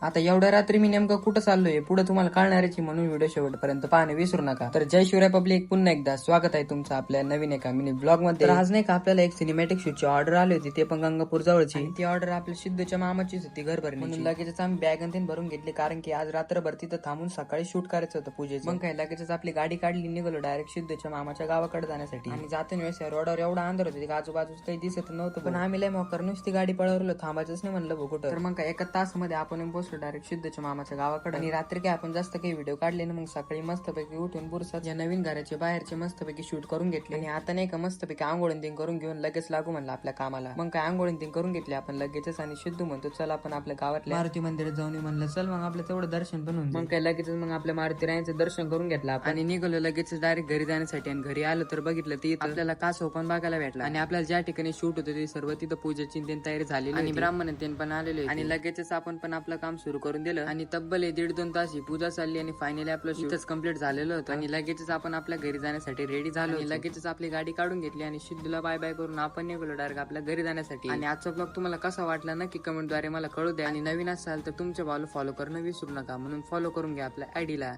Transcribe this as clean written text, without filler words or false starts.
आता एवढ्या रात्री मी नेमकं कुठं चाललोय पुढे तुम्हाला कळणारच म्हणून व्हिडिओ शेवटपर्यंत पाहणे विसरू नका. तर जय शिवराय पब्लिक, पुन्हा एकदा स्वागत आहे तुमचं आपल्या नवीन एका मिनी ब्लॉग मध्ये. तर आज नाही का आपल्याला एक सिनेमॅटिक शूटची ऑर्डर आली होती, ते पण गंगापूर जवळची. ती ऑर्डर आपल्या सिद्धूच्या मामाचीच होती घर भरण्याची. म्हणून लगेचच आम्ही बॅग आणि भरून घेतली, कारण की आज रात्रभर तिथं थांबून सकाळी शूट करायचं होतं पूजेचं. मग काय लगेचच आपली गाडी काढली, निघालो डायरेक्ट सिद्धूच्या मामाच्या गावाकडे जाण्यासाठी. आणि जाताना वेळेस रोडवर एवढा अंधार होता की आजूबाजूच काही दिसत नव्हतं, पण आम्ही लय मोकर नुसती गाडी पळवलो, थांबायचंच नाही म्हणलं कुठं. तर मग काय एका तासामध्ये आपण पोहोचलो डायरेक्ट सिद्धूच्या मामाच्या गावाकडे. आणि रात्री काय आपण जास्त काही व्हिडिओ काढले ना, मग सकाळी मस्तपैकी उठून बुरसात या नवीन घराचे बाहेरचे मस्तपैकी शूट करून घेतले. आणि आता नाही का मस्तपैकी आंघोळीन तीन करून घेऊन लगेच लागू म्हणलं आपल्या कामाला. मग काय आंघोळीन तीन करून घेतले आपण लगेचच. आणि सिद्धू म्हणतो चल आपण आपल्या गावातल्या मारुती मंदिरात जाऊन म्हणलं चल, मग आपलं तेवढं दर्शन पण होऊन. मग काय लगेच मग आपल्या मारुती रायांचं दर्शन करून घेतलं आपण आणि निघालो लगेच डायरेक्ट घरी जाण्यासाठी. आणि घरी आलो तर बघितलं ती आपल्याला कासव पण बघायला भेटला. आणि आपल्याला ज्या ठिकाणी शूट होतं ते सर्व तिथं पूजेची तयारी झालेली आणि ब्राह्मण पण आलेले. आणि लगेचच आपण पण आपलं काम सुरू करून दिलं. आणि तब्बल 1.5-2 तास ही पूजा चालली आणि फायनली आपलं शूटच कम्प्लीट झालेलं होतं. आणि लगेचच आपण आपल्या घरी जाण्यासाठी रेडी झालो. आणि लगेचच आपली गाडी काढून घेतली आणि सिद्धूला बाय बाय करून आपण निघालो डायरेक्ट आपल्या घरी जाण्यासाठी. आणि आजचा ब्लॉग तुम्हाला कसा वाटला नक्की कमेंटद्वारे मला कळू द्या. आणि नवीन असाल तर तुमच्या फॉलो करणं विसरू नका, म्हणून फॉलो करून घ्या आपल्या आयडीला.